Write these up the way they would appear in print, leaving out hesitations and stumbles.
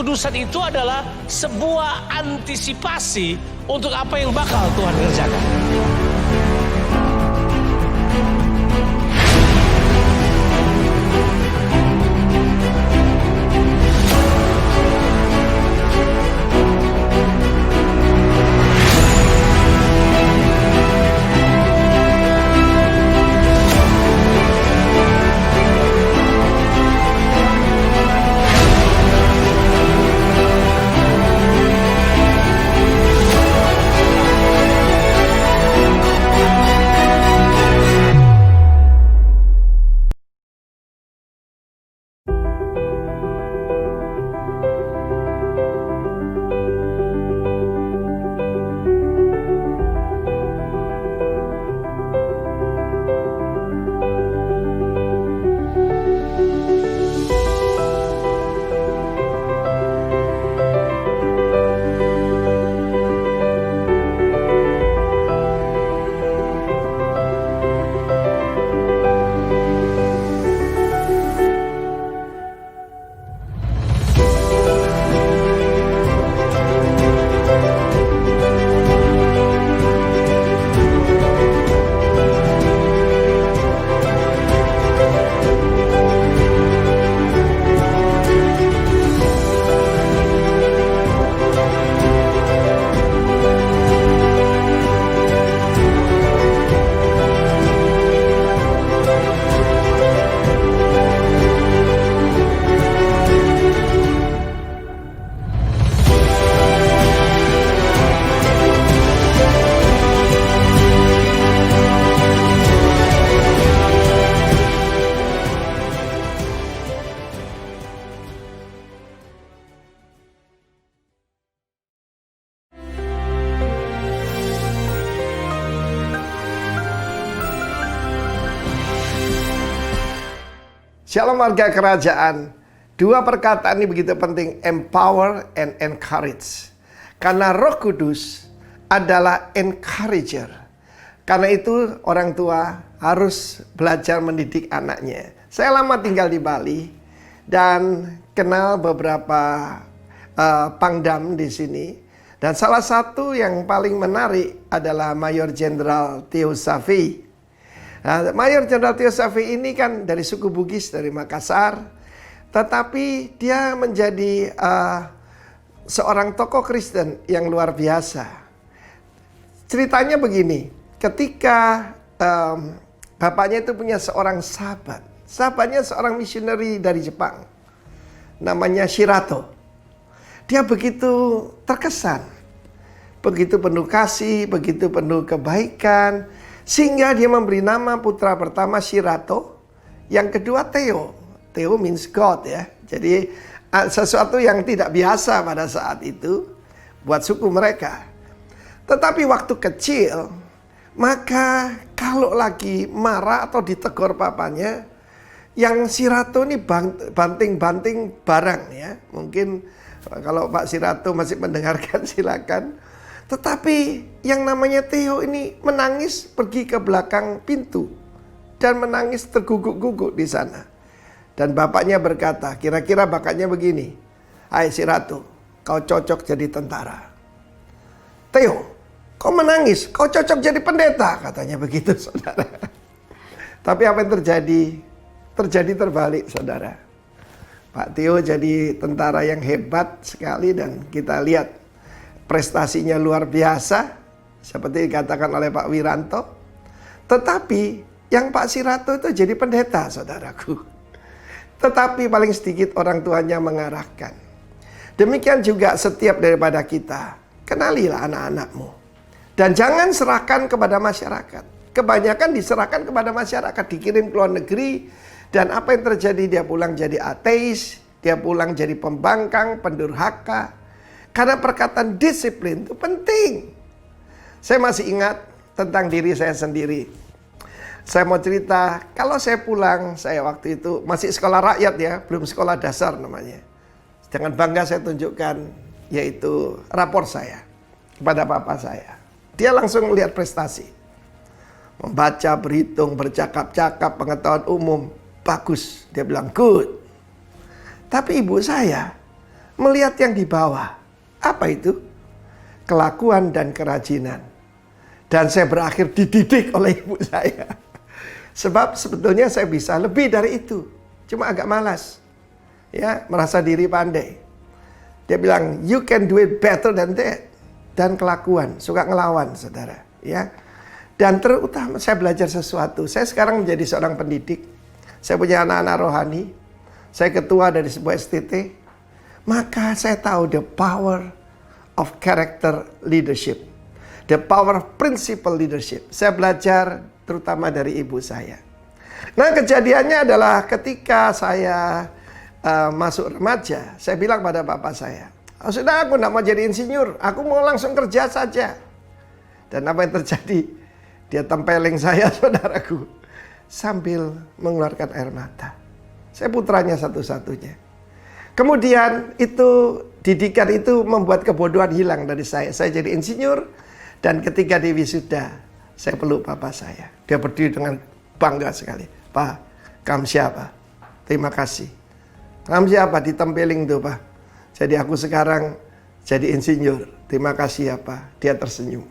kekudusan itu adalah sebuah antisipasi untuk apa yang bakal Tuhan kerjakan. Shalom warga kerajaan. Dua perkataan ini begitu penting, empower and encourage. Karena Roh Kudus adalah encourager. Karena itu orang tua harus belajar mendidik anaknya. Saya lama tinggal di Bali dan kenal beberapa pangdam di sini. Dan salah satu yang paling menarik adalah Mayor Jenderal Theo Safi. Nah, Mayor Jenderal Theo Safi ini kan dari suku Bugis, dari Makassar. Tetapi dia menjadi seorang tokoh Kristen yang luar biasa. Ceritanya begini, ketika bapaknya itu punya seorang sahabat. Sahabatnya seorang misioneri dari Jepang. Namanya Shirato. Dia begitu terkesan. Begitu penuh kasih, begitu penuh kebaikan. Sehingga dia memberi nama putra pertama Shirato, yang kedua Theo. Theo means God ya. Jadi sesuatu yang tidak biasa pada saat itu buat suku mereka. Tetapi waktu kecil, maka kalau lagi marah atau ditegur papanya, yang Shirato ini banting-banting barang ya. Mungkin kalau Pak Shirato masih mendengarkan silakan. Tetapi yang namanya Theo ini menangis pergi ke belakang pintu dan menangis terguguk-guguk di sana. Dan bapaknya berkata, kira-kira bakatnya begini, "Hai Shirato, kau cocok jadi tentara." "Theo, kau menangis, kau cocok jadi pendeta," katanya begitu, saudara. Tapi apa yang terjadi? Terjadi terbalik, saudara. Pak Theo jadi tentara yang hebat sekali dan kita lihat prestasinya luar biasa, seperti dikatakan oleh Pak Wiranto. Tetapi yang Pak Shirato itu jadi pendeta, saudaraku. Tetapi paling sedikit orang tuanya mengarahkan. Demikian juga setiap daripada kita. Kenalilah anak-anakmu. Dan jangan serahkan kepada masyarakat. Kebanyakan diserahkan kepada masyarakat. Dikirim ke luar negeri. Dan apa yang terjadi? Dia pulang jadi ateis. Dia pulang jadi pembangkang, pendurhaka. Karena perkataan disiplin itu penting. Saya masih ingat tentang diri saya sendiri. Saya mau cerita, kalau saya pulang, saya waktu itu masih sekolah rakyat ya, belum sekolah dasar namanya. Dengan bangga saya tunjukkan, yaitu rapor saya kepada papa saya. Dia langsung melihat prestasi. Membaca, berhitung, bercakap-cakap, pengetahuan umum, bagus. Dia bilang, good. Tapi ibu saya melihat yang di bawah. Apa itu? Kelakuan dan kerajinan. Dan saya berakhir dididik oleh ibu saya. Sebab sebetulnya saya bisa lebih dari itu. Cuma agak malas. Ya, merasa diri pandai. Dia bilang, you can do it better than that. Dan kelakuan, suka ngelawan, saudara. Ya. Dan terutama saya belajar sesuatu. Saya sekarang menjadi seorang pendidik. Saya punya anak-anak rohani. Saya ketua dari sebuah STT. Maka saya tahu the power of character leadership. The power of principle leadership. Saya belajar terutama dari ibu saya. Nah, kejadiannya adalah ketika saya masuk remaja, saya bilang pada bapak saya, "Oh, sudah, aku tidak mau jadi insinyur, aku mau langsung kerja saja." Dan apa yang terjadi? Dia tempeling saya, saudaraku, sambil mengeluarkan air mata. Saya putranya satu-satunya. Kemudian itu didikan itu membuat kebodohan hilang dari saya. Saya jadi insinyur. Dan ketika di wisuda, saya peluk bapak saya. Dia berdiri dengan bangga sekali. "Pak, kamu siapa? Terima kasih." "Kamu siapa?" Ditempeling tuh, Pak. "Jadi aku sekarang jadi insinyur. Terima kasih ya, Pak." Dia tersenyum.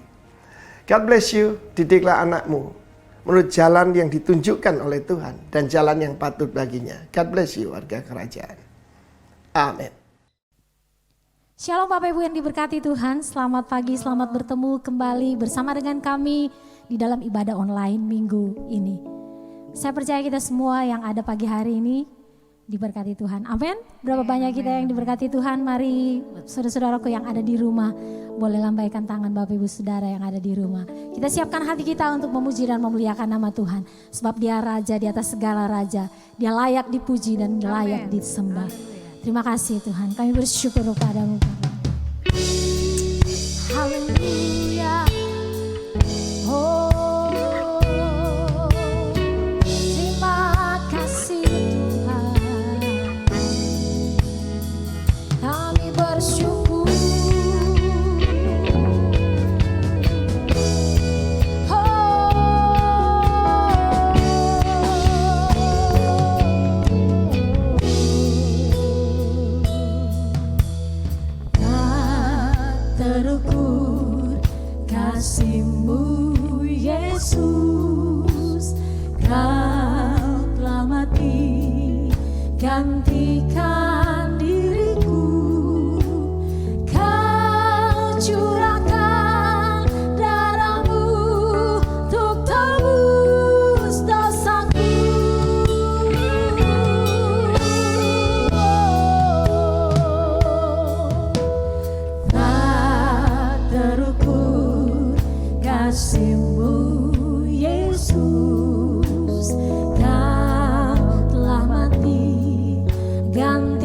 God bless you. Didiklah anakmu menurut jalan yang ditunjukkan oleh Tuhan. Dan jalan yang patut baginya. God bless you, warga kerajaan. Amin. Shalom Bapak Ibu yang diberkati Tuhan, selamat pagi, selamat bertemu kembali bersama dengan kami di dalam ibadah online minggu ini. Saya percaya kita semua yang ada pagi hari ini diberkati Tuhan, amin. Berapa banyak kita yang diberkati Tuhan, mari saudara-saudaraku yang ada di rumah, boleh lambaikan tangan Bapak Ibu Saudara yang ada di rumah. Kita siapkan hati kita untuk memuji dan memuliakan nama Tuhan, sebab Dia Raja di atas segala raja, Dia layak dipuji dan layak disembah. Terima kasih Tuhan, kami bersyukur kepadamu. Haleluya. Oh, terima kasih Tuhan. Kami bersyukur. Terukur kasih-Mu Yesus, Kau telah mati gantikan diriku, Kau curahkan darah-Mu untuk tebus dosaku. Terukur kasih-Mu Yesus, Kau telah mati ganti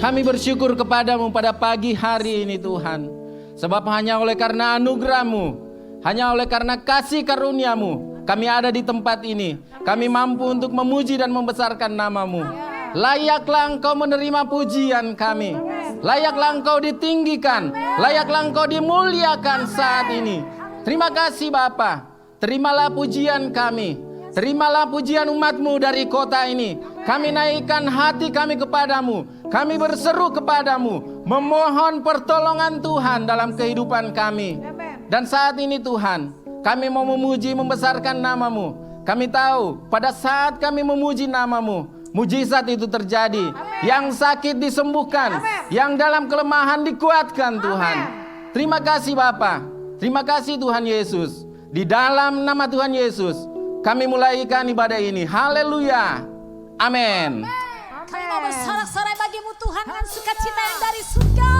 Kami bersyukur kepadamu pada pagi hari ini Tuhan. Sebab hanya oleh karena anugerah-Mu, hanya oleh karena kasih karunia-Mu, kami ada di tempat ini. Kami mampu untuk memuji dan membesarkan nama-Mu. Layaklah Engkau menerima pujian kami. Layaklah Engkau ditinggikan. Layaklah Engkau dimuliakan saat ini. Terima kasih Bapa. Terimalah pujian kami. Terimalah pujian umat-Mu dari kota ini. Kami naikkan hati kami kepadamu. Kami berseru kepadamu. Memohon pertolongan Tuhan dalam kehidupan kami. Dan saat ini Tuhan, kami mau memuji membesarkan nama-Mu. Kami tahu pada saat kami memuji nama-Mu, mujizat itu terjadi. Yang sakit disembuhkan. Yang dalam kelemahan dikuatkan Tuhan. Terima kasih Bapa. Terima kasih Tuhan Yesus. Di dalam nama Tuhan Yesus, kami mulaikan ibadah ini. Haleluya. Amin. Kami mau bersorak-sorai bagimu Tuhan dengan sukacita yang dari surga.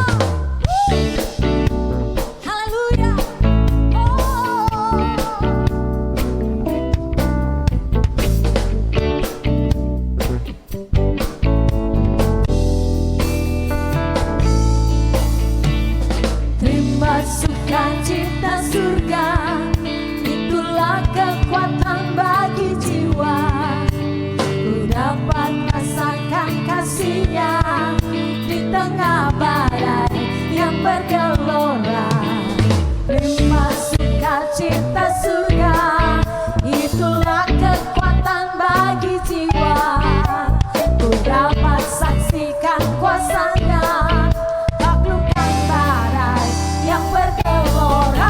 Haleluya. Terima sukacita surga, itulah kekuatan bagi jiwa. Ku dapat rasakan kasih-Nya di tengah badai yang bergelora. Terima sukacita surga, itulah kekuatan bagi jiwa. Ku dapat saksikan kuasa-Nya, taklukkan badai yang bergelora.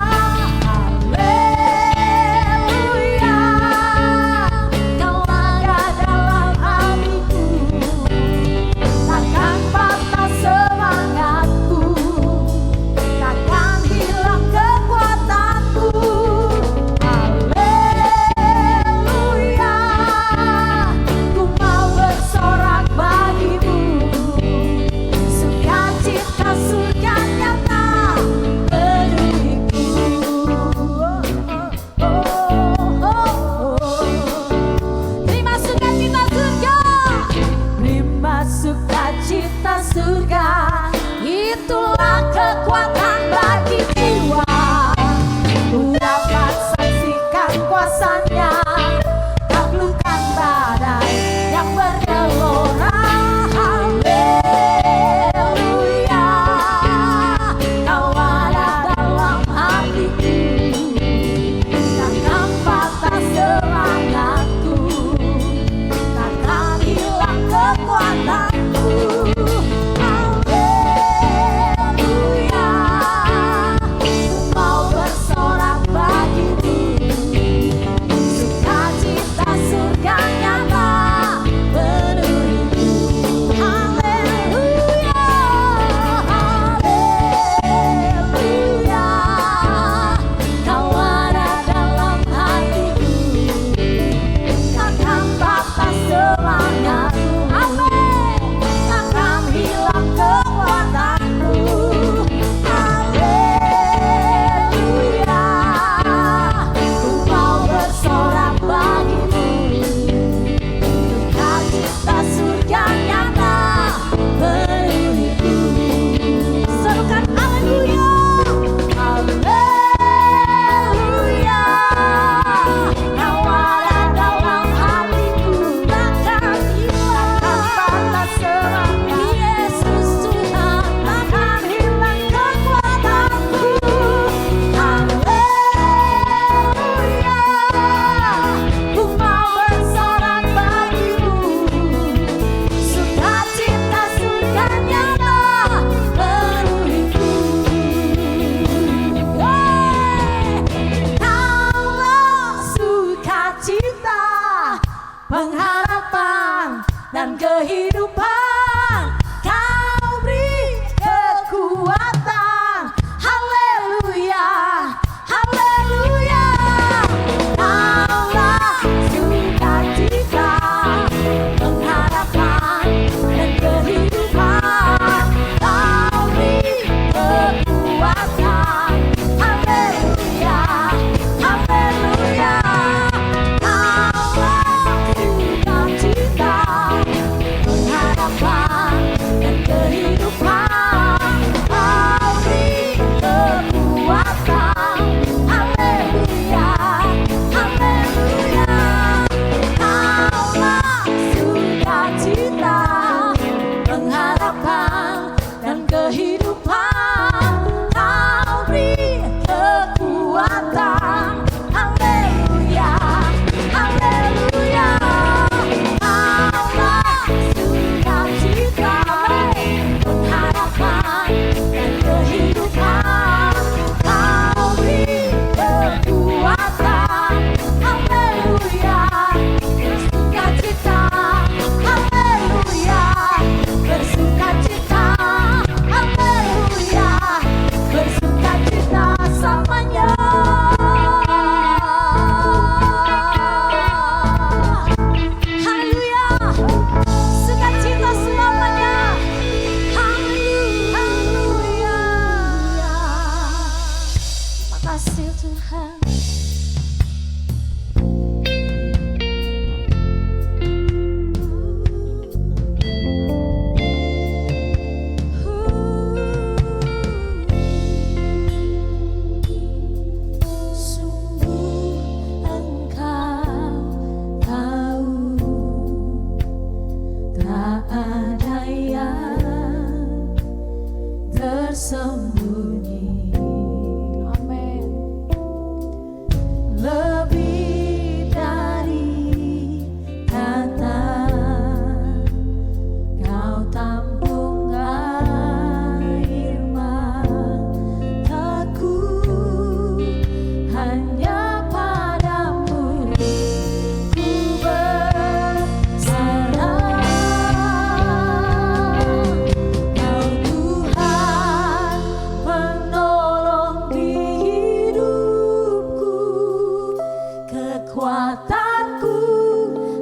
kekuatanku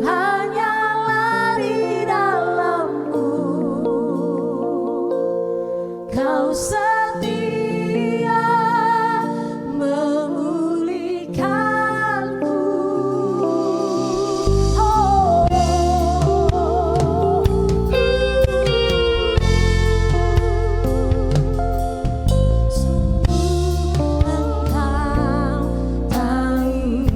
hanyalah di dalam-Mu. Kau setia memulihkanku. Sungguh Engkau tahu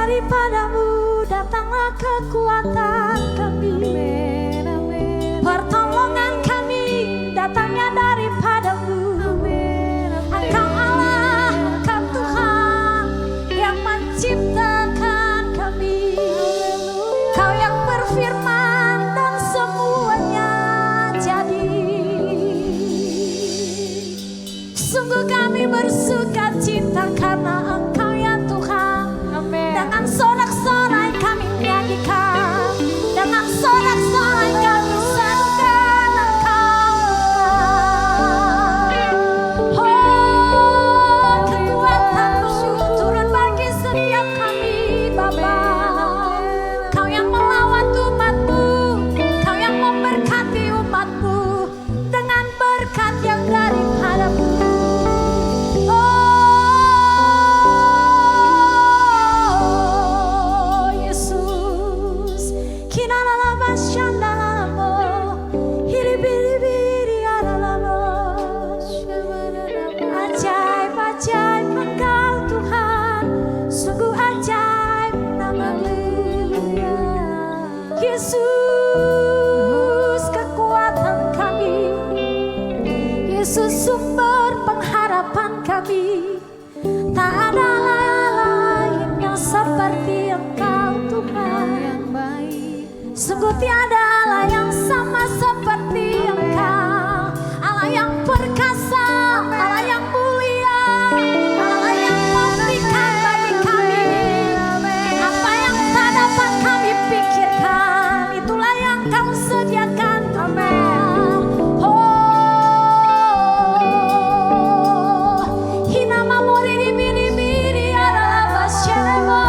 Daripadamu datanglah kekuatan kami, pertolongan kami datangnya daripadamu. Engkau Allah, Engkau Tuhan yang menciptakan kami. Kau yang berfirman dan semuanya jadi. Sungguh kami bersuka cita karena Engkau ya Tuhan. Dengan sorak-sorai kami nyanyikan, dengan sorak-sorai kami serukan Engkau. Oh, kekuatan-Mu turun bagi setiap kami Bapa. Kau yang melawat umat-Mu, Kau yang memberkati umat-Mu dengan berkat yang daripadamu. Ajaib Engkau Tuhan, sungguh ajaib nama-Mu. Yesus kekuatan kami, Yesus sumber pengharapan kami. Tak ada lain yang seperti Engkau Tuhan yang baik. Sungguh tiada Allah yang sama seperti Engkau, Allah yang perkasa, Allah yang mulia, Allah yang memberikan bagi kami apa yang tak dapat kami pikirkan. Itulah yang Kau sediakan Tuhan. Oh, hinama mori di miri adalah basyemo.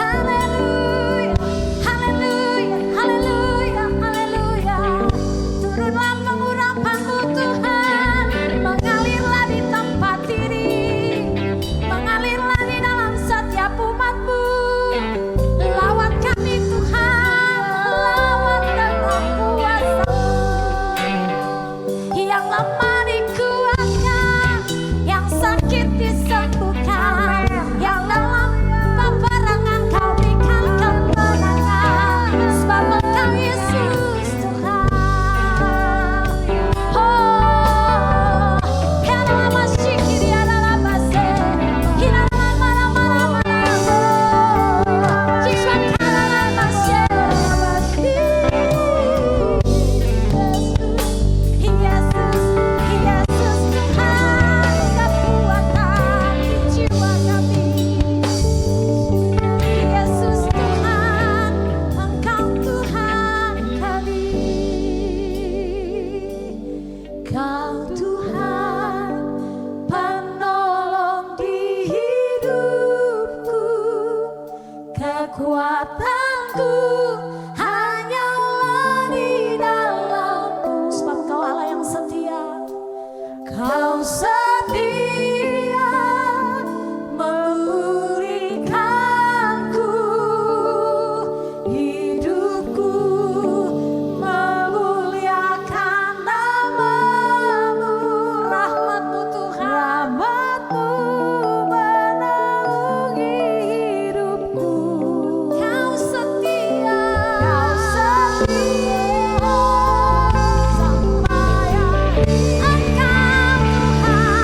Haleluya, haleluya, haleluya, haleluya. Turunlah pengurapan-Mu Tuhan, mengalirlah di tempat ini, mengalirlah di dalam setiap umat-Mu. Lawat kami Tuhan, lawat dengan kuasa-Mu. Yang lemah dikuatkan, yang sakit disembuhkan, yang dalam peperangan Kau berikan kemenangan. Sebab Engkau Yesus Tuhan. Oh, hela masyiki dia dalam base, hina mana. Kisah dalam base. Yesus Tuhan, kekuatan di jiwa kami. Yesus Tuhan, Engkau Tuhan kami. Kau Tuhan, penolong di hidupku. Kekuatanku hanyalah di dalam-Mu. Sebab Kau Allah yang setia. Kau setia memulihkanku, hidupku memuliakan nama-Mu. Rahmat-Mu Tuhan, rahmat-Mu menaungi hidupku. Kau setia sampai Engkau Tuhan.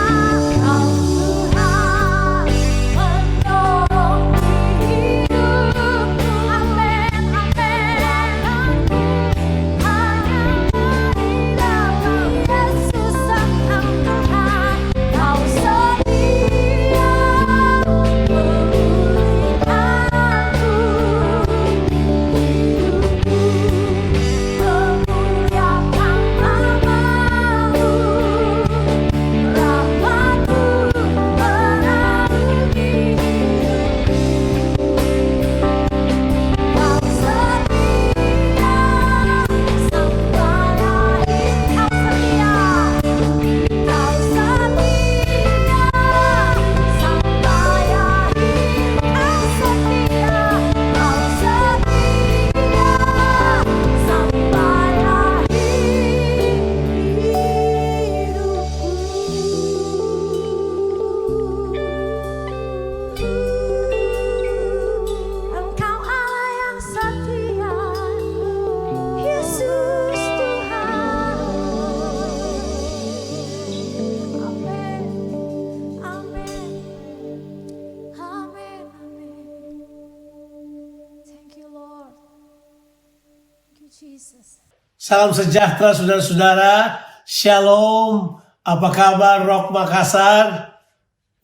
Salam sejahtera saudara-saudara. Shalom. Apa kabar Rock Makassar?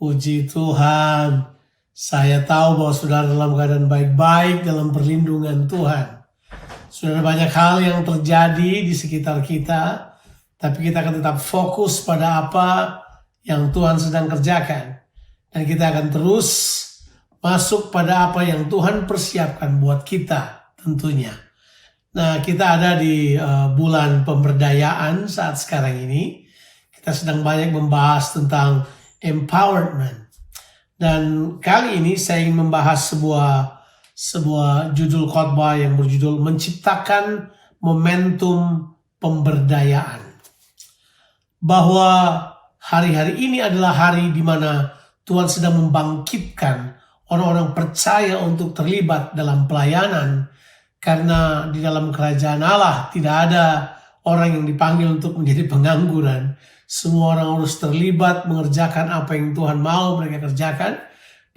Puji Tuhan. Saya tahu bahwa saudara dalam keadaan baik-baik dalam perlindungan Tuhan. Saudara, banyak hal yang terjadi di sekitar kita, tapi kita akan tetap fokus pada apa yang Tuhan sedang kerjakan. Dan kita akan terus masuk pada apa yang Tuhan persiapkan buat kita tentunya. Nah, kita ada di bulan pemberdayaan saat sekarang ini. Kita sedang banyak membahas tentang empowerment. Dan kali ini saya ingin membahas sebuah judul khotbah yang berjudul Menciptakan Momentum Pemberdayaan. Bahwa hari-hari ini adalah hari di mana Tuhan sedang membangkitkan orang-orang percaya untuk terlibat dalam pelayanan. Karena di dalam kerajaan Allah tidak ada orang yang dipanggil untuk menjadi pengangguran. Semua orang harus terlibat mengerjakan apa yang Tuhan mau mereka kerjakan.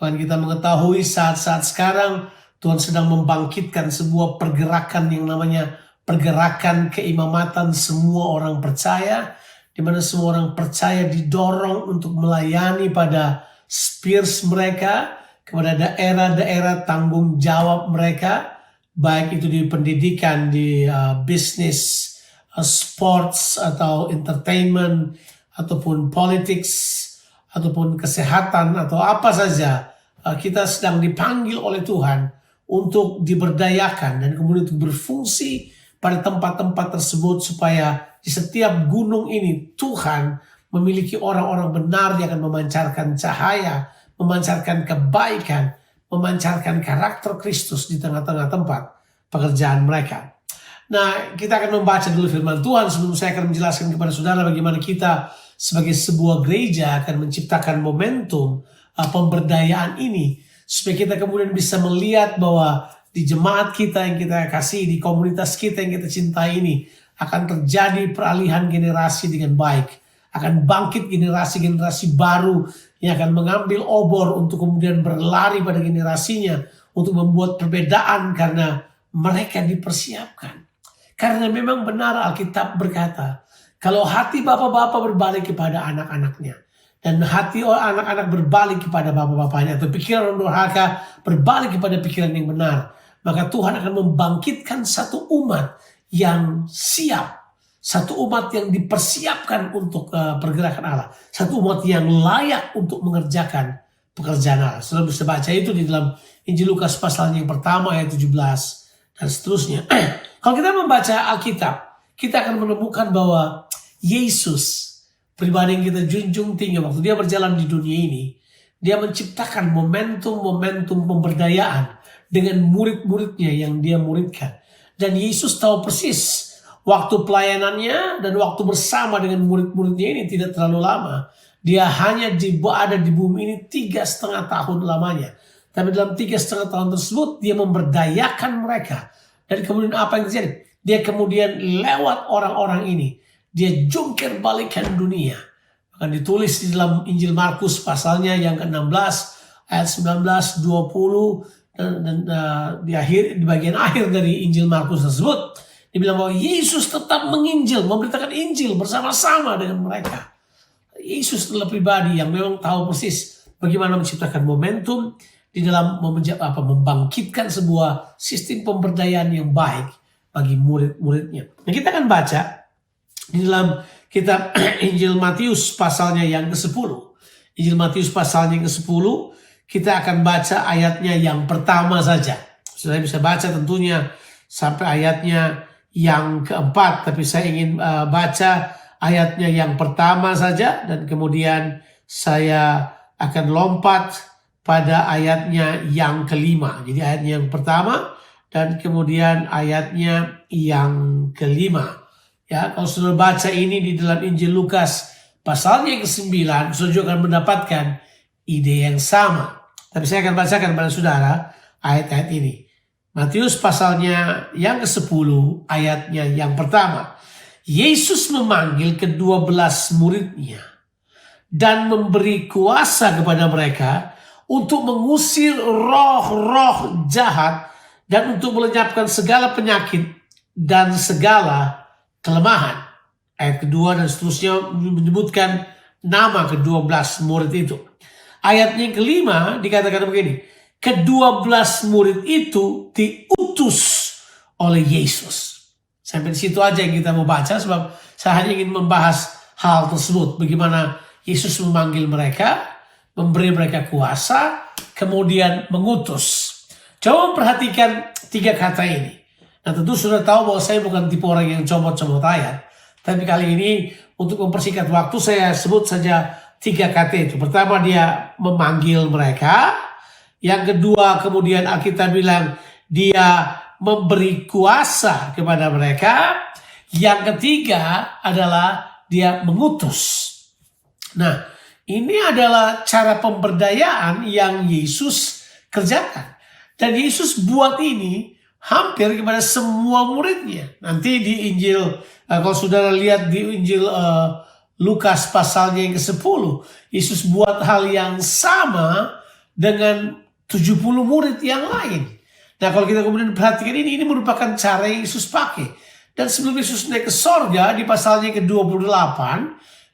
Bahkan kita mengetahui saat-saat sekarang Tuhan sedang membangkitkan sebuah pergerakan yang namanya pergerakan keimamatan semua orang percaya. Di mana semua orang percaya didorong untuk melayani pada spheres mereka, kepada daerah-daerah tanggung jawab mereka. Baik itu di pendidikan, di bisnis, sports, atau entertainment, ataupun politics, ataupun kesehatan, atau apa saja. Kita sedang dipanggil oleh Tuhan untuk diberdayakan dan kemudian untuk berfungsi pada tempat-tempat tersebut supaya di setiap gunung ini Tuhan memiliki orang-orang benar yang akan memancarkan cahaya, memancarkan kebaikan, memancarkan karakter Kristus di tengah-tengah tempat pekerjaan mereka. Nah, kita akan membaca dulu firman Tuhan sebelum saya akan menjelaskan kepada saudara bagaimana kita sebagai sebuah gereja akan menciptakan momentum pemberdayaan ini. Supaya kita kemudian bisa melihat bahwa di jemaat kita yang kita kasih, di komunitas kita yang kita cintai ini, akan terjadi peralihan generasi dengan baik. Akan bangkit generasi-generasi baru yang akan mengambil obor untuk kemudian berlari pada generasinya untuk membuat perbedaan karena mereka dipersiapkan. Karena memang benar Alkitab berkata, kalau hati bapak-bapak berbalik kepada anak-anaknya dan hati anak-anak berbalik kepada bapak-bapaknya atau pikiran durhaka berbalik kepada pikiran yang benar, maka Tuhan akan membangkitkan satu umat yang siap. Satu umat yang dipersiapkan untuk pergerakan Allah. Satu umat yang layak untuk mengerjakan pekerjaan Allah. Saudara bisa baca itu di dalam Injil Lukas pasalnya yang pertama ayat 17 dan seterusnya. Kalau kita membaca Alkitab, kita akan menemukan bahwa Yesus, pribadi yang kita junjung tinggi waktu dia berjalan di dunia ini, dia menciptakan momentum-momentum pemberdayaan dengan murid-muridnya yang dia muridkan. Dan Yesus tahu persis waktu pelayanannya dan waktu bersama dengan murid-muridnya ini tidak terlalu lama. Dia hanya ada di bumi ini 3,5 tahun lamanya. Tapi dalam 3,5 tahun tersebut dia memberdayakan mereka. Dan kemudian apa yang terjadi? Dia kemudian lewat orang-orang ini. Dia jungkir balikan dunia. Akan ditulis di dalam Injil Markus pasalnya yang ke-16 ayat 19, 20 dan di bagian akhir dari Injil Markus tersebut. Dibilang bahwa Yesus tetap menginjil, memberitakan Injil bersama-sama dengan mereka. Yesus adalah pribadi yang memang tahu persis bagaimana menciptakan momentum di dalam membangkitkan sebuah sistem pemberdayaan yang baik bagi murid-muridnya. Nah, kita akan baca di dalam kitab Injil Matius pasalnya yang ke-10. Injil Matius pasalnya yang ke-10, kita akan baca ayatnya yang pertama saja. Saya bisa baca tentunya sampai ayatnya yang keempat, tapi saya ingin baca ayatnya yang pertama saja dan kemudian saya akan lompat pada ayatnya yang kelima. Jadi ayatnya yang pertama dan kemudian ayatnya yang kelima. Ya, kalau saudara baca ini di dalam Injil Lukas pasalnya yang ke-9, saudara juga akan mendapatkan ide yang sama. Tapi saya akan bacakan kepada saudara ayat-ayat ini. Matius pasalnya yang ke-10 ayatnya yang pertama. Yesus memanggil ke-12 muridnya dan memberi kuasa kepada mereka untuk mengusir roh-roh jahat dan untuk melenyapkan segala penyakit dan segala kelemahan. Ayat kedua dan seterusnya menyebutkan nama ke-12 murid itu. Ayatnya yang kelima dikatakan begini, ke-12 murid itu diutus oleh Yesus. Sampai di situ aja yang kita mau baca, sebab saya hanya ingin membahas hal tersebut. Bagaimana Yesus memanggil mereka, memberi mereka kuasa, kemudian mengutus. Coba perhatikan 3 kata ini. Nah, tentu sudah tahu bahwa saya bukan tipe orang yang comot-comot ayat. Tapi kali ini untuk mempersingkat waktu saya sebut saja 3 kata itu. Pertama, dia memanggil mereka. Yang kedua, kemudian Alkitab bilang dia memberi kuasa kepada mereka. Yang ketiga adalah dia mengutus. Nah, ini adalah cara pemberdayaan yang Yesus kerjakan. Dan Yesus buat ini hampir kepada semua muridnya. Nanti di Injil, kalau saudara lihat di Injil Lukas pasalnya yang ke-10, Yesus buat hal yang sama dengan 70 murid yang lain. Nah, kalau kita kemudian perhatikan ini merupakan cara yang Yesus pakai. Dan sebelum Yesus naik ke sorga, di pasalnya ke-28,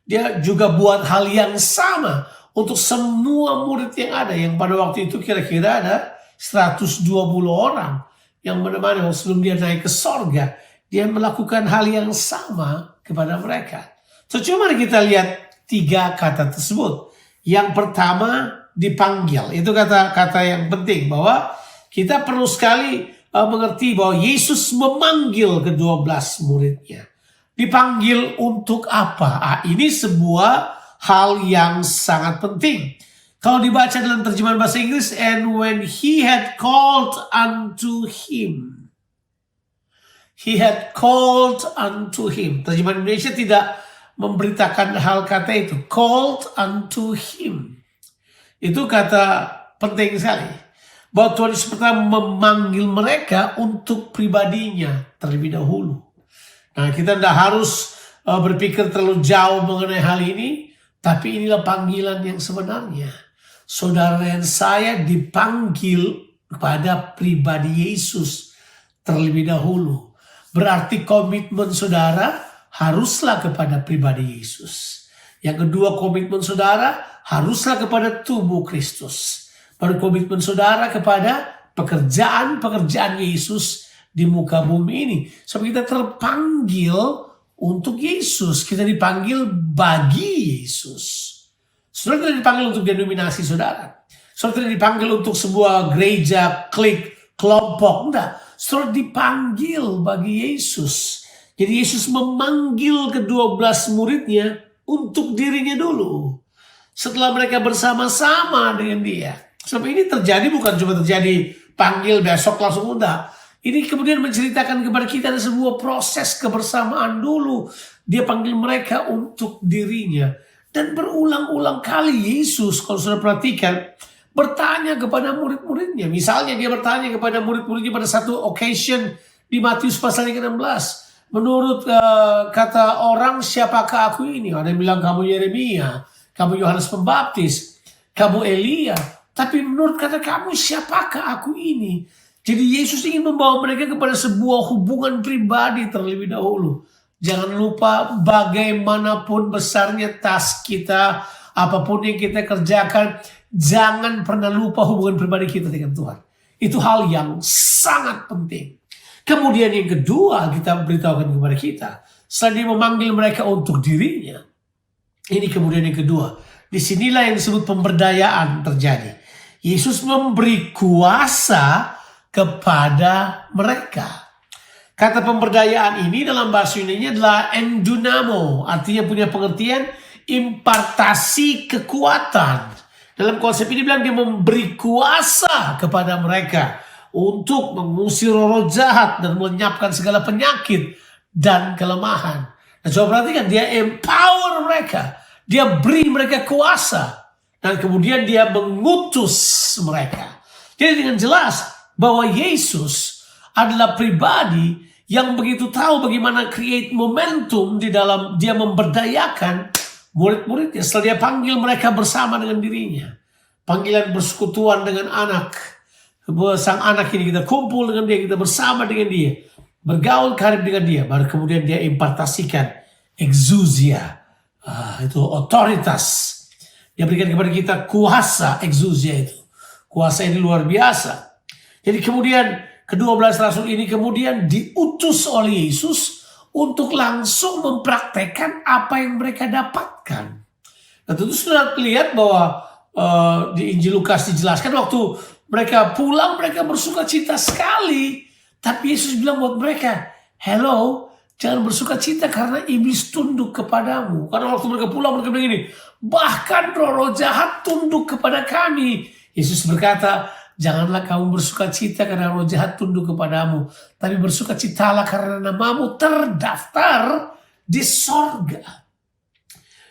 dia juga buat hal yang sama untuk semua murid yang ada. Yang pada waktu itu kira-kira ada 120 orang yang mana-mana sebelum dia naik ke sorga, dia melakukan hal yang sama kepada mereka. So, cuma kita lihat 3 kata tersebut. Yang pertama, dipanggil. Itu kata-kata yang penting, bahwa kita perlu sekali mengerti bahwa Yesus memanggil ke-12 muridnya. Dipanggil untuk apa? Ini sebuah hal yang sangat penting. Kalau dibaca dalam terjemahan bahasa Inggris, and when he had called unto him. He had called unto him. Terjemahan Indonesia tidak memberitakan hal kata itu. Called unto him. Itu kata penting sekali. Bahwa Tuhan Yesus pertama memanggil mereka untuk pribadinya terlebih dahulu. Nah, kita tidak harus berpikir terlalu jauh mengenai hal ini. Tapi inilah panggilan yang sebenarnya. Saudara dan saya dipanggil kepada pribadi Yesus terlebih dahulu. Berarti komitmen saudara haruslah kepada pribadi Yesus. Yang kedua, komitmen saudara haruslah kepada tubuh Kristus. Baru komitmen saudara kepada pekerjaan-pekerjaan Yesus di muka bumi ini. Sebab kita terpanggil untuk Yesus. Kita dipanggil bagi Yesus. Saudara tidak dipanggil untuk denominasi saudara. Saudara tidak dipanggil untuk sebuah gereja, klik, kelompok. Enggak. Saudara dipanggil bagi Yesus. Jadi Yesus memanggil ke-12 muridnya untuk dirinya dulu. Setelah mereka bersama-sama dengan dia. Sebab ini terjadi bukan cuma terjadi panggil besok langsung enggak. Ini kemudian menceritakan kepada kita ada sebuah proses kebersamaan dulu. Dia panggil mereka untuk dirinya. Dan berulang-ulang kali Yesus, kalau sudah perhatikan, bertanya kepada murid-muridnya. Misalnya dia bertanya kepada murid-muridnya pada satu occasion di Matius pasal 16. Menurut kata orang, siapakah aku ini? Ada yang bilang kamu Yeremia, kamu Yohanes Pembaptis, kamu Elia. Tapi menurut kata kamu, siapakah aku ini? Jadi Yesus ingin membawa mereka kepada sebuah hubungan pribadi terlebih dahulu. Jangan lupa bagaimanapun besarnya tas kita, apapun yang kita kerjakan, jangan pernah lupa hubungan pribadi kita dengan Tuhan. Itu hal yang sangat penting. Kemudian yang kedua kita beritahukan kepada kita, selain dia memanggil mereka untuk dirinya. Ini kemudian yang kedua. Disinilah yang disebut pemberdayaan terjadi. Yesus memberi kuasa kepada mereka. Kata pemberdayaan ini dalam bahasa Yunani adalah endunamo. Artinya punya pengertian impartasi kekuatan. Dalam konsep ini bilang dia memberi kuasa kepada mereka untuk mengusir roh jahat dan melenyapkan segala penyakit dan kelemahan. Nah, coba perhatikan, dia empower mereka. Dia beri mereka kuasa. Dan kemudian dia mengutus mereka. Jadi dengan jelas bahwa Yesus adalah pribadi yang begitu tahu bagaimana create momentum di dalam dia memberdayakan murid-muridnya. Setelah dia panggil mereka bersama dengan dirinya. Panggilan bersekutuan dengan anak. Sang anak ini kita kumpul dengan dia, kita bersama dengan dia. bergaul karib dengan dia, baru kemudian dia impartasikan exousia, itu otoritas. Dia berikan kepada kita kuasa, exousia itu. Kuasa ini luar biasa. Jadi kemudian ke-12 rasul ini kemudian diutus oleh Yesus untuk langsung mempraktekkan apa yang mereka dapatkan. Nah, tentu sudah lihat bahwa di Injil Lukas dijelaskan waktu mereka pulang mereka bersuka cita sekali. Tapi Yesus bilang buat mereka, hello, jangan bersuka cita karena iblis tunduk kepadamu. Karena waktu mereka pulang mereka bilang ini, bahkan roh-roh jahat tunduk kepada kami. Yesus berkata, janganlah kamu bersuka cita karena roh jahat tunduk kepadamu. Tapi bersuka citalah karena namamu terdaftar di sorga.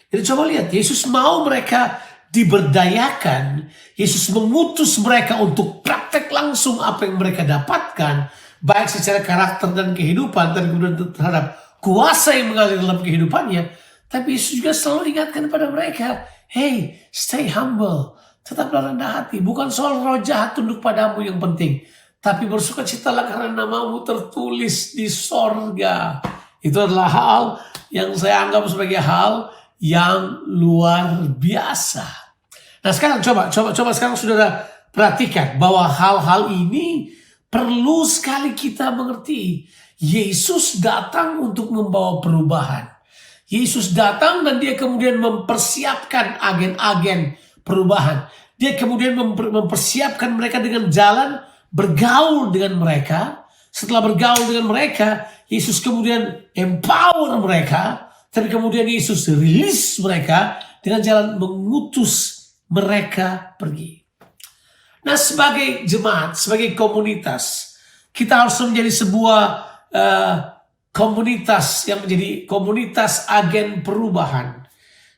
Jadi coba lihat, Yesus mau mereka diberdayakan. Yesus mengutus mereka untuk praktek langsung apa yang mereka dapatkan. Baik secara karakter dan kehidupan, dan kemudian terhadap kuasa yang mengalir dalam kehidupannya. Tapi Yesus juga selalu ingatkan kepada mereka, hey, stay humble, tetaplah rendah hati. Bukan soal roh jahat tunduk padamu yang penting, tapi bersukacitalah karena namamu tertulis di sorga. Itu adalah hal yang saya anggap sebagai hal yang luar biasa. Nah sekarang coba sekarang saudara perhatikan bahwa hal-hal ini perlu sekali kita mengerti. Yesus datang untuk membawa perubahan. Yesus datang dan dia kemudian mempersiapkan agen-agen perubahan. Dia kemudian mempersiapkan mereka dengan jalan bergaul dengan mereka. Setelah bergaul dengan mereka, Yesus kemudian empower mereka. Tapi kemudian Yesus rilis mereka dengan jalan mengutus mereka pergi. Nah sebagai jemaat, sebagai komunitas, kita harus menjadi sebuah komunitas yang menjadi komunitas agen perubahan.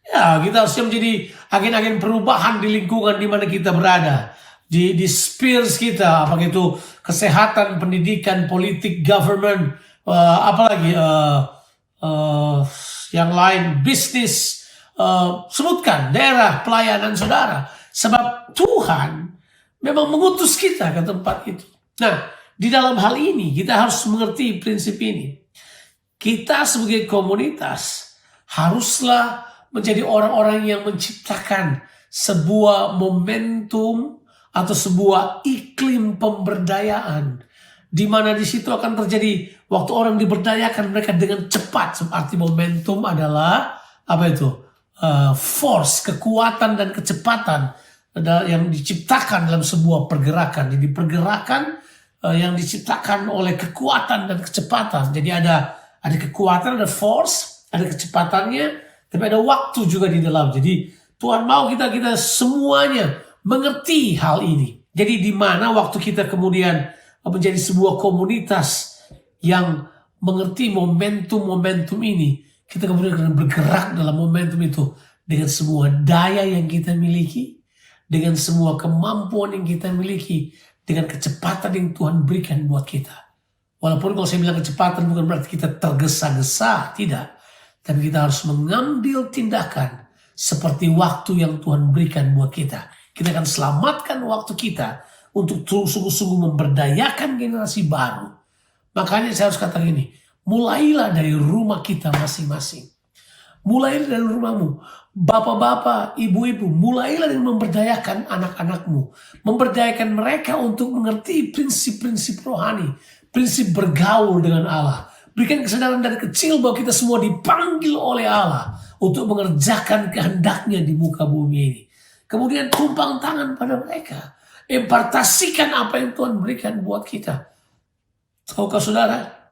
Ya, kita harusnya menjadi agen-agen perubahan di lingkungan di mana kita berada. Di spheres kita, apakah itu kesehatan, pendidikan, politik, government, apalagi yang lain, bisnis, sebutkan daerah pelayanan saudara. Sebab Tuhan memang mengutus kita ke tempat itu. Nah, di dalam hal ini kita harus mengerti prinsip ini. Kita sebagai komunitas haruslah menjadi orang-orang yang menciptakan sebuah momentum atau sebuah iklim pemberdayaan, di mana di situ akan terjadi waktu orang diberdayakan mereka dengan cepat. Arti momentum adalah apa itu? Force, kekuatan dan kecepatan yang diciptakan dalam sebuah pergerakan. Jadi pergerakan yang diciptakan oleh kekuatan dan kecepatan. Jadi ada kekuatan, ada force, ada kecepatannya, tapi ada waktu juga di dalam. Jadi Tuhan mau kita semuanya mengerti hal ini. Jadi di mana waktu kita kemudian menjadi sebuah komunitas yang mengerti momentum-momentum ini, kita kemudian akan bergerak dalam momentum itu dengan semua daya yang kita miliki, dengan semua kemampuan yang kita miliki, dengan kecepatan yang Tuhan berikan buat kita. Walaupun kalau saya bilang kecepatan bukan berarti kita tergesa-gesa, tidak. Tapi kita harus mengambil tindakan seperti waktu yang Tuhan berikan buat kita. Kita akan selamatkan waktu kita untuk sungguh-sungguh memberdayakan generasi baru. Makanya saya harus katakan ini, mulailah dari rumah kita masing-masing. Mulailah dari rumahmu. Bapak-bapak, ibu-ibu, mulailah dengan memberdayakan anak-anakmu. Memberdayakan mereka untuk mengerti prinsip-prinsip rohani. Prinsip bergaul dengan Allah. Berikan kesadaran dari kecil bahwa kita semua dipanggil oleh Allah untuk mengerjakan kehendaknya di muka bumi ini. Kemudian tumpang tangan pada mereka. Impartasikan apa yang Tuhan berikan buat kita. Tahukah saudara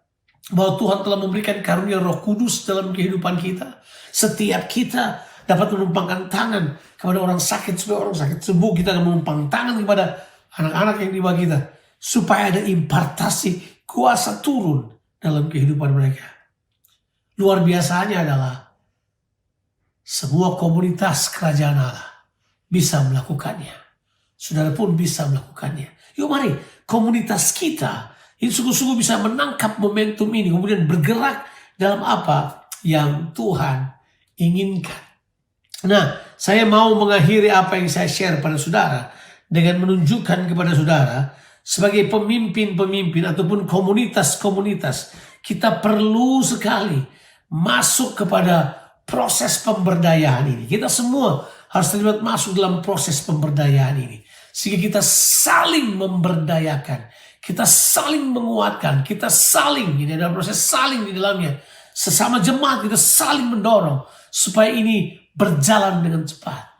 bahwa Tuhan telah memberikan karunia Roh Kudus dalam kehidupan kita? Setiap kita dapat menumpangkan tangan kepada orang sakit supaya orang sakit sembuh. Kita akan menumpang tangan kepada anak-anak yang di bawah kita supaya ada impartasi kuasa turun dalam kehidupan mereka. Luar biasanya adalah sebuah komunitas kerajaan Allah bisa melakukannya. Saudara pun bisa melakukannya. Yuk mari komunitas kita ini sungguh-sungguh bisa menangkap momentum ini, kemudian bergerak dalam apa yang Tuhan inginkan. Nah, saya mau mengakhiri apa yang saya share pada saudara dengan menunjukkan kepada saudara sebagai pemimpin-pemimpin ataupun komunitas-komunitas, kita perlu sekali masuk kepada proses pemberdayaan ini. Kita semua harus terlibat masuk dalam proses pemberdayaan ini. Sehingga kita saling memberdayakan, kita saling menguatkan, kita saling, ini adalah proses saling di dalamnya. Sesama jemaat kita saling mendorong supaya ini berjalan dengan cepat.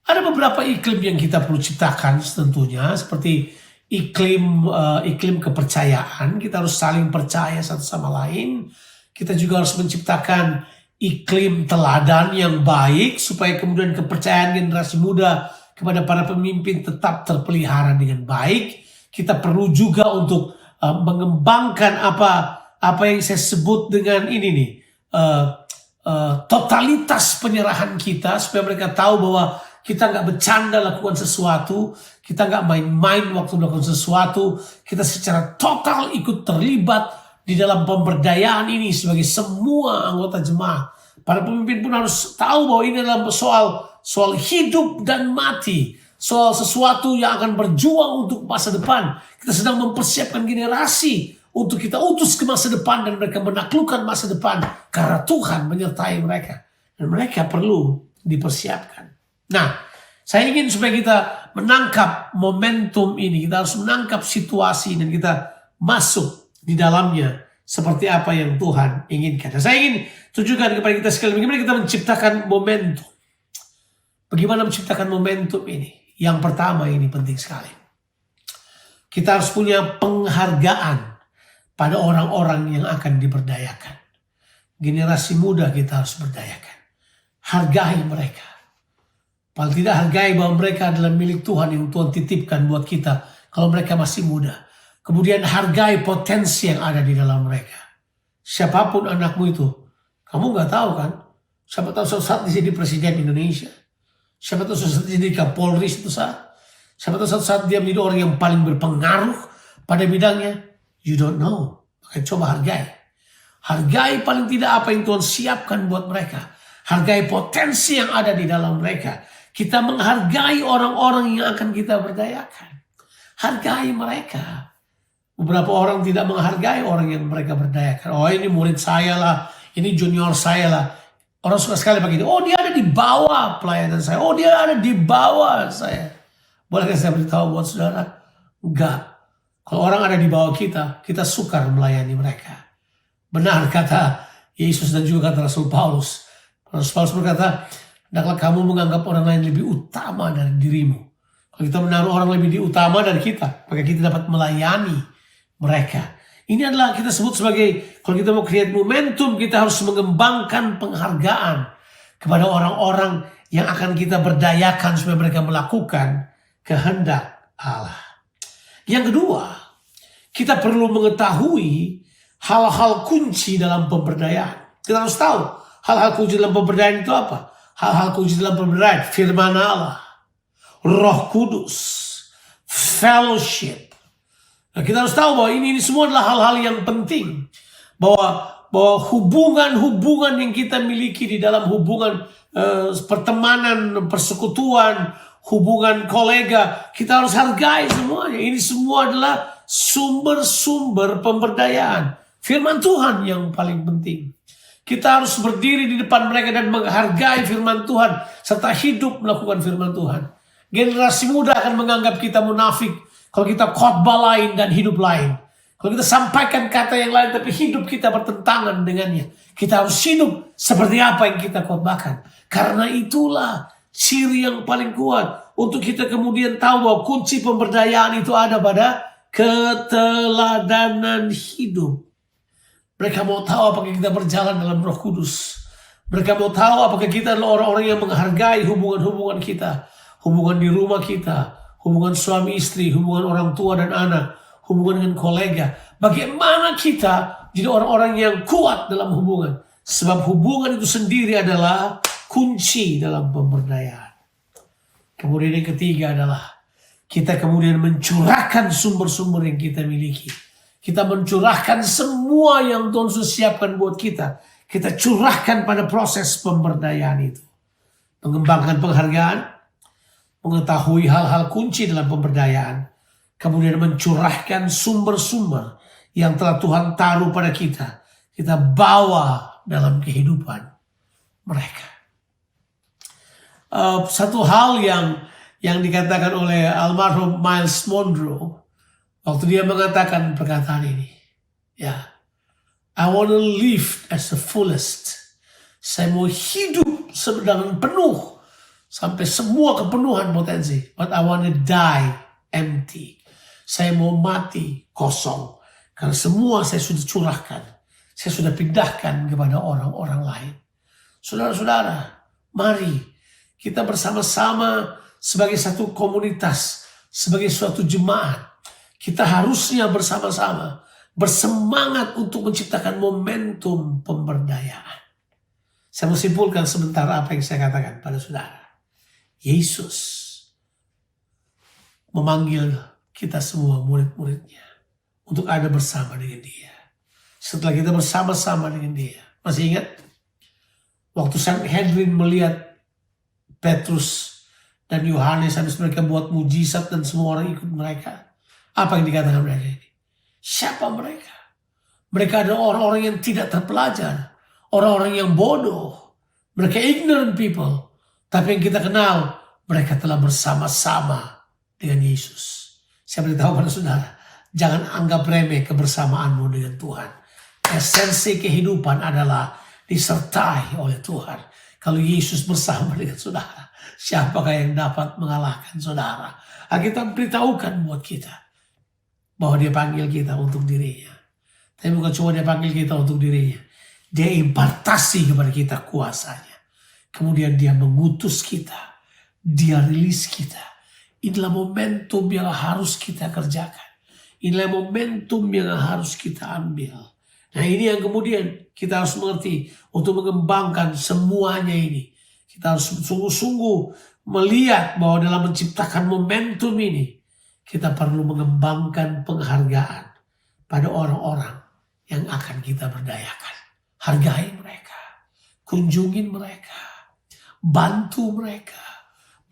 Ada beberapa iklim yang kita perlu ciptakan tentunya, seperti iklim kepercayaan. Kita harus saling percaya satu sama lain. Kita juga harus menciptakan iklim teladan yang baik supaya kemudian kepercayaan generasi muda kepada para pemimpin tetap terpelihara dengan baik. Kita perlu juga untuk mengembangkan apa yang saya sebut dengan ini nih, totalitas penyerahan kita, supaya mereka tahu bahwa kita nggak bercanda lakukan sesuatu, kita nggak main-main waktu melakukan sesuatu, kita secara total ikut terlibat di dalam pemberdayaan ini sebagai semua anggota jemaat. Para pemimpin pun harus tahu bahwa ini adalah soal hidup dan mati, soal sesuatu yang akan berjuang untuk masa depan. Kita sedang mempersiapkan generasi untuk kita utus ke masa depan dan mereka menaklukkan masa depan karena Tuhan menyertai mereka dan mereka perlu dipersiapkan. Nah, saya ingin supaya kita menangkap momentum ini, kita harus menangkap situasi dan kita masuk di dalamnya seperti apa yang Tuhan inginkan. Dan saya ingin tunjukkan kepada kita sekali bagaimana kita menciptakan momentum. Bagaimana menciptakan momentum ini? Yang pertama ini penting sekali. Kita harus punya penghargaan pada orang-orang yang akan diberdayakan. Generasi muda kita harus berdayakan. Hargai mereka. Paling tidak hargai bahwa mereka adalah milik Tuhan yang Tuhan titipkan buat kita kalau mereka masih muda. Kemudian hargai potensi yang ada di dalam mereka. Siapapun anakmu itu, kamu nggak tahu kan? Siapa tahu suatu saat dia jadi presiden Indonesia. Siapa tahu suatu saat dia jadi Kapolri suatu saat. Siapa tahu suatu saat dia menjadi orang yang paling berpengaruh pada bidangnya. You don't know. Maka coba hargai. Hargai paling tidak apa yang Tuhan siapkan buat mereka. Hargai potensi yang ada di dalam mereka. Kita menghargai orang-orang yang akan kita berdayakan. Hargai mereka. Beberapa orang tidak menghargai orang yang mereka berdayakan. Oh, ini murid saya lah. Ini junior saya lah. Orang suka sekali begitu. Oh, dia ada di bawah pelayanan saya. Oh, dia ada di bawah saya. Bolehkah saya beritahu buat saudara? Enggak. Kalau orang ada di bawah kita, kita sukar melayani mereka. Benar kata Yesus dan juga kata Rasul Paulus. Rasul Paulus berkata, hendaklah kamu menganggap orang lain lebih utama dari dirimu. Kalau kita menaruh orang lebih utama dari kita, maka kita dapat melayani mereka. Ini adalah kita sebut sebagai, kalau kita mau create momentum, kita harus mengembangkan penghargaan kepada orang-orang yang akan kita berdayakan supaya mereka melakukan kehendak Allah. Yang kedua, kita perlu mengetahui hal-hal kunci dalam pemberdayaan. Kita harus tahu hal-hal kunci dalam pemberdayaan itu apa? Hal-hal kunci dalam pemberdayaan, firman Allah, Roh Kudus, fellowship. Nah, kita harus tahu bahwa ini semua adalah hal-hal yang penting. Bahwa hubungan-hubungan yang kita miliki di dalam hubungan pertemanan, persekutuan, hubungan kolega, kita harus hargai semuanya. Ini semua adalah sumber-sumber pemberdayaan. Firman Tuhan yang paling penting. Kita harus berdiri di depan mereka dan menghargai firman Tuhan serta hidup melakukan firman Tuhan. Generasi muda akan menganggap kita munafik kalau kita khotbah lain dan hidup lain. Kalau kita sampaikan kata yang lain tapi hidup kita bertentangan dengannya. Kita harus hidup seperti apa yang kita khotbahkan. Karena itulah ciri yang paling kuat untuk kita kemudian tahu bahwa kunci pemberdayaan itu ada pada keteladanan hidup. Mereka mau tahu apakah kita berjalan dalam Roh Kudus. Mereka mau tahu apakah kita adalah orang-orang yang menghargai hubungan-hubungan kita. Hubungan di rumah kita, hubungan suami istri, hubungan orang tua dan anak, hubungan dengan kolega. Bagaimana kita jadi orang-orang yang kuat dalam hubungan. Sebab hubungan itu sendiri adalah kunci dalam pemberdayaan. Kemudian yang ketiga adalah kita kemudian mencurahkan sumber-sumber yang kita miliki. Kita mencurahkan semua yang Tuhan sudah siapkan buat kita. Kita curahkan pada proses pemberdayaan itu. Mengembangkan penghargaan, mengetahui hal-hal kunci dalam pemberdayaan. kemudian mencurahkan sumber-sumber yang telah Tuhan taruh pada kita. Kita bawa dalam kehidupan mereka. Satu hal yang dikatakan oleh almarhum Miles Monroe waktu dia mengatakan perkataan ini, ya, I want to live as the fullest. Saya mau hidup dengan penuh sampai semua kepenuhan potensi. But I want to die empty. Saya mau mati kosong karena semua saya sudah curahkan. Saya sudah pindahkan kepada orang-orang lain. Saudara-saudara, mari kita bersama-sama sebagai satu komunitas, sebagai suatu jemaat. Kita harusnya bersama-sama bersemangat untuk menciptakan momentum pemberdayaan. Saya mau simpulkan sebentar apa yang saya katakan pada saudara. Yesus memanggil kita semua murid-muridnya untuk ada bersama dengan dia. Setelah kita bersama-sama dengan dia. Masih ingat? Waktu Sanhedrin melihat Petrus dan Yohanes habis mereka buat mujizat dan semua orang ikut mereka. Apa yang dikatakan mereka ini? Siapa mereka? Mereka adalah orang-orang yang tidak terpelajar. Orang-orang yang bodoh. Mereka ignorant people. Tapi yang kita kenal, mereka telah bersama-sama dengan Yesus. Saya beritahu pada saudara, jangan anggap remeh kebersamaanmu dengan Tuhan. Esensi kehidupan adalah disertai oleh Tuhan. Kalau Yesus bersama dengan saudara, siapakah yang dapat mengalahkan saudara? Kita beritahukan buat kita bahwa dia panggil kita untuk dirinya. Tapi bukan cuma dia panggil kita untuk dirinya. Dia impartasi kepada kita kuasanya. Kemudian dia mengutus kita. Dia rilis kita. Inilah momentum yang harus kita kerjakan. Inilah momentum yang harus kita ambil. Nah, ini yang kemudian kita harus mengerti untuk mengembangkan semuanya ini. Kita harus sungguh-sungguh melihat bahwa dalam menciptakan momentum ini, kita perlu mengembangkan penghargaan pada orang-orang yang akan kita berdayakan. Hargai mereka, kunjungin mereka, bantu mereka,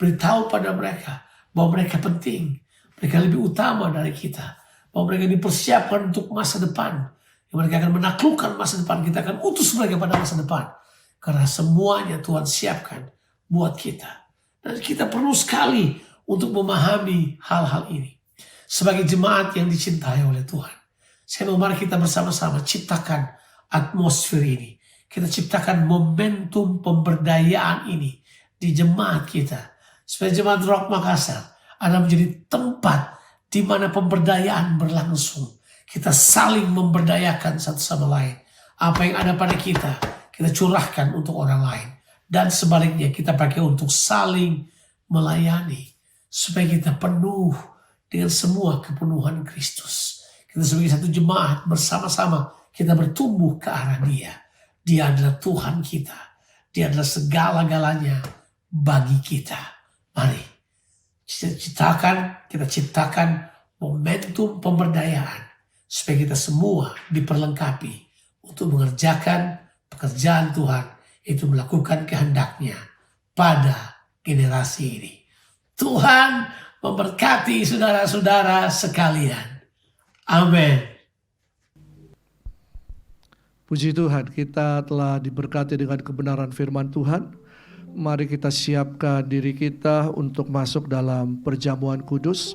beritahu pada mereka bahwa mereka penting, mereka lebih utama dari kita, bahwa mereka dipersiapkan untuk masa depan, yang mereka akan menaklukkan masa depan, kita akan utus mereka pada masa depan, karena semuanya Tuhan siapkan buat kita, dan kita perlu sekali untuk memahami hal-hal ini sebagai jemaat yang dicintai oleh Tuhan. Saya mau mari kita bersama-sama ciptakan atmosfer ini. Kita ciptakan momentum pemberdayaan ini di jemaat kita. Supaya jemaat Rock Makassar adalah menjadi tempat di mana pemberdayaan berlangsung. Kita saling memberdayakan satu sama lain. Apa yang ada pada kita, kita curahkan untuk orang lain. Dan sebaliknya kita pakai untuk saling melayani. Supaya kita penuh dengan semua kepenuhan Kristus. Kita sebagai satu jemaat bersama-sama kita bertumbuh ke arah dia. Dia adalah Tuhan kita. Dia adalah segala-galanya bagi kita. Mari kita ciptakan momentum pemberdayaan supaya kita semua diperlengkapi untuk mengerjakan pekerjaan Tuhan, itu melakukan kehendaknya pada generasi ini. Tuhan memberkati saudara-saudara sekalian. Amin. Puji Tuhan, kita telah diberkati dengan kebenaran firman Tuhan. Mari kita siapkan diri kita untuk masuk dalam perjamuan kudus.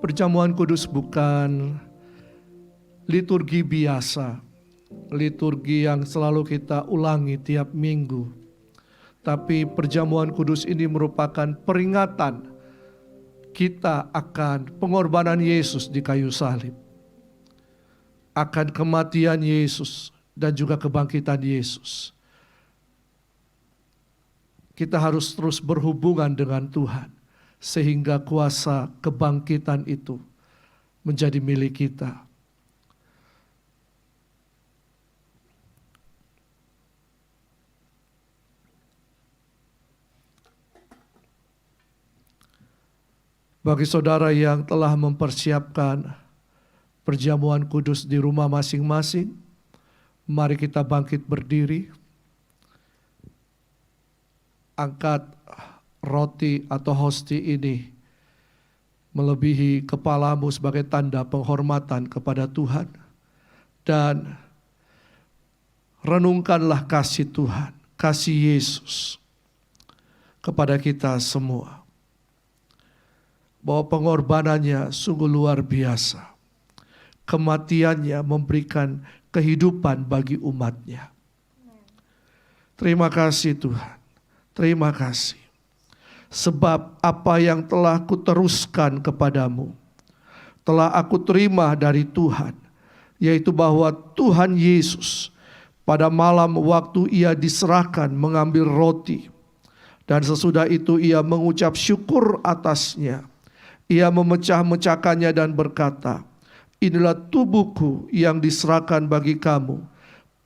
Perjamuan kudus bukan liturgi biasa, liturgi yang selalu kita ulangi tiap minggu. Tapi perjamuan kudus ini merupakan peringatan kita akan pengorbanan Yesus di kayu salib, akan kematian Yesus dan juga kebangkitan Yesus. Kita harus terus berhubungan dengan Tuhan, sehingga kuasa kebangkitan itu menjadi milik kita. Bagi saudara yang telah mempersiapkan perjamuan kudus di rumah masing-masing, mari kita bangkit berdiri. Angkat roti atau hosti ini melebihi kepalamu sebagai tanda penghormatan kepada Tuhan. Dan renungkanlah kasih Tuhan, kasih Yesus kepada kita semua. Bahwa pengorbanannya sungguh luar biasa. Kematiannya memberikan kehidupan bagi umatnya. Terima kasih Tuhan, terima kasih. Sebab apa yang telah kuteruskan kepadamu, telah aku terima dari Tuhan, yaitu bahwa Tuhan Yesus pada malam waktu ia diserahkan mengambil roti, dan sesudah itu ia mengucap syukur atasnya. Ia memecah-mecahkannya dan berkata, inilah tubuhku yang diserahkan bagi kamu.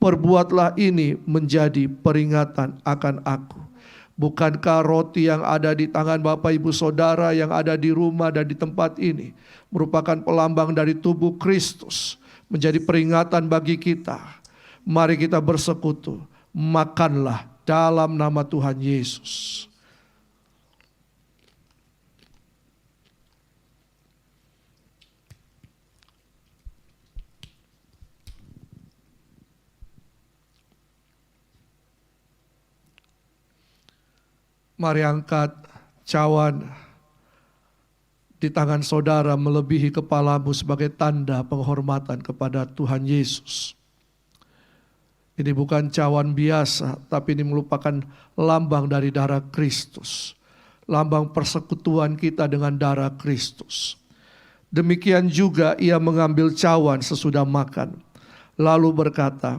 Perbuatlah ini menjadi peringatan akan aku. Bukankah roti yang ada di tangan Bapak Ibu Saudara yang ada di rumah dan di tempat ini merupakan pelambang dari tubuh Kristus, menjadi peringatan bagi kita. Mari kita bersekutu, makanlah dalam nama Tuhan Yesus. Mari angkat cawan di tangan saudara melebihi kepalamu sebagai tanda penghormatan kepada Tuhan Yesus. Ini bukan cawan biasa, tapi ini merupakan lambang dari darah Kristus. Lambang persekutuan kita dengan darah Kristus. Demikian juga ia mengambil cawan sesudah makan, lalu berkata,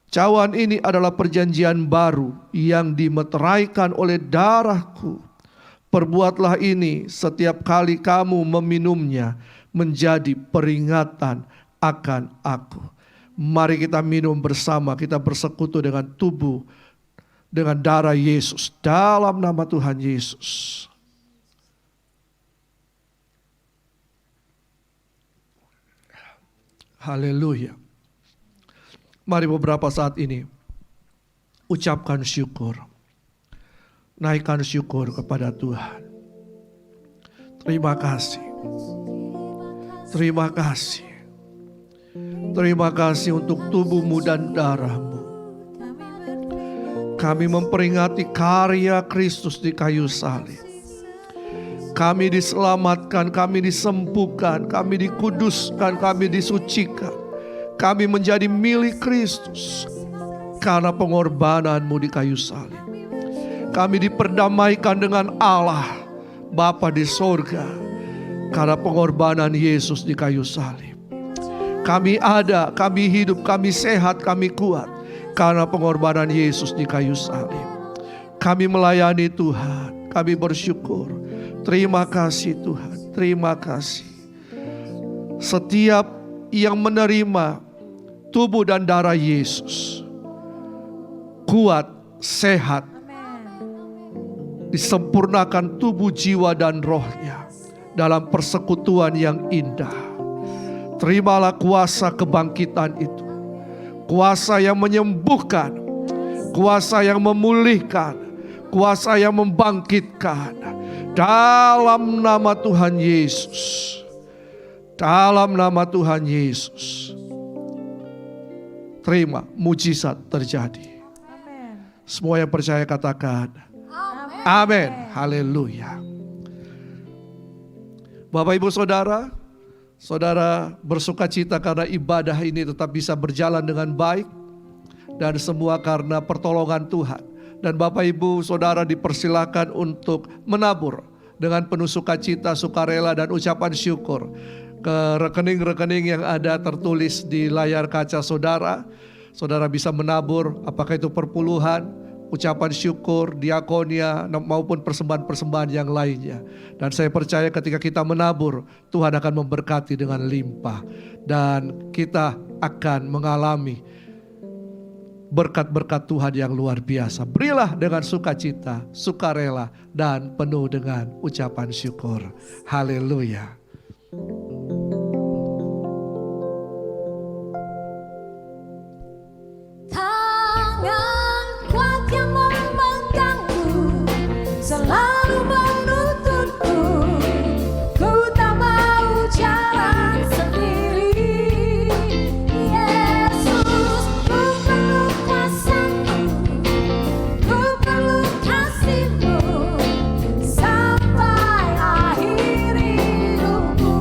cawan ini adalah perjanjian baru yang dimeteraikan oleh darahku. Perbuatlah ini setiap kali kamu meminumnya menjadi peringatan akan aku. Mari kita minum bersama, kita bersekutu dengan tubuh, dengan darah Yesus. Dalam nama Tuhan Yesus. Haleluya. Mari beberapa saat ini ucapkan syukur. Naikkan syukur kepada Tuhan. Terima kasih. Terima kasih. Terima kasih untuk tubuhmu dan darahmu. Kami memperingati karya Kristus di kayu salib. Kami diselamatkan, kami disembuhkan, kami dikuduskan, kami disucikan. Kami menjadi milik Kristus karena pengorbananmu di kayu salib. Kami diperdamaikan dengan Allah Bapa di sorga karena pengorbanan Yesus di kayu salib. Kami ada, kami hidup, kami sehat, kami kuat karena pengorbanan Yesus di kayu salib. Kami melayani Tuhan, kami bersyukur. Terima kasih Tuhan, terima kasih. Setiap yang menerima tubuh dan darah Yesus kuat, sehat, disempurnakan tubuh, jiwa dan rohnya dalam persekutuan yang indah. Terimalah kuasa kebangkitan itu, kuasa yang menyembuhkan, kuasa yang memulihkan, kuasa yang membangkitkan. Dalam nama Tuhan Yesus, dalam nama Tuhan Yesus. Terima, mujizat terjadi. Semua yang percaya katakan amin. Haleluya. Bapak Ibu Saudara, saudara bersuka cita karena ibadah ini tetap bisa berjalan dengan baik. Dan semua karena pertolongan Tuhan. Dan Bapak Ibu Saudara dipersilakan untuk menabur dengan penuh sukacita, sukarela dan ucapan syukur ke rekening-rekening yang ada tertulis di layar kaca saudara. Saudara bisa menabur, apakah itu perpuluhan, ucapan syukur, diakonia, maupun persembahan-persembahan yang lainnya. Dan saya percaya ketika kita menabur, Tuhan akan memberkati dengan limpah. Dan kita akan mengalami berkat-berkat Tuhan yang luar biasa. Berilah dengan sukacita, sukarela, dan penuh dengan ucapan syukur. Haleluya. Tangan kuat yang memegangku, selalu menuntunku. Ku tak mau jalan sendiri. Yesus, ku perlu kuasa-Mu, ku perlu kasih-Mu sampai akhir hidupku.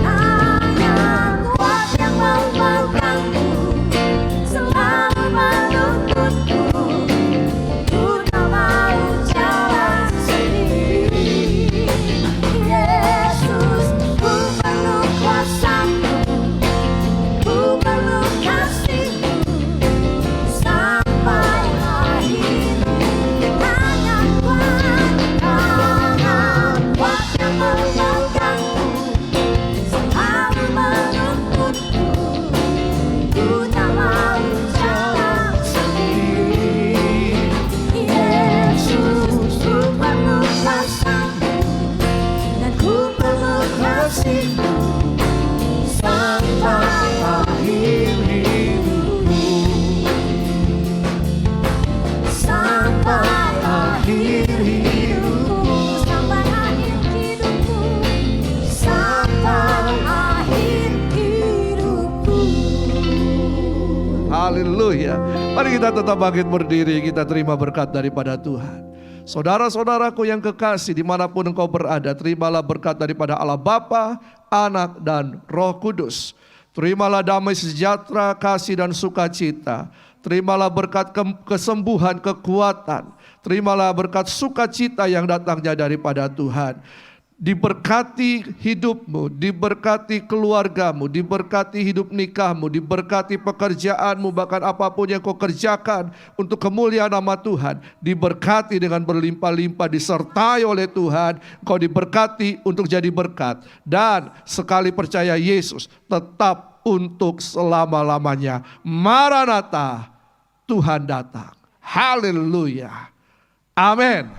Tangan kuat yang memegangku, selalu menuntunku. Ku tak mau jalan sendiri. Yesus, ku perlu kuasa-Mu, ku perlu kasih-Mu sampai akhir. Tangan kuat yang memegangku, selalu menuntunku. Ku tak mau jalan sendiri. Yesus, ku perlu kuasa-Mu, dan ku perlu kasih-Mu sampai akhir hidupku. Sampai akhir hidupku. Sampai akhir hidupku. Sampai akhir hidupku. Haleluya. Mari kita tetap bangkit berdiri, kita terima berkat daripada Tuhan. Saudara-saudaraku yang kekasih, dimanapun engkau berada, terimalah berkat daripada Allah Bapa, Anak, dan Roh Kudus. Terimalah damai sejahtera, kasih, dan sukacita. Terimalah berkat kesembuhan, kekuatan. Terimalah berkat sukacita yang datangnya daripada Tuhan. Diberkati hidupmu, diberkati keluargamu, diberkati hidup nikahmu, diberkati pekerjaanmu, bahkan apapun yang kau kerjakan untuk kemuliaan nama Tuhan, diberkati dengan berlimpah-limpah, disertai oleh Tuhan. Kau diberkati untuk jadi berkat, dan sekali percaya Yesus tetap untuk selama-lamanya. Maranatha, Tuhan datang. Haleluya. Amin.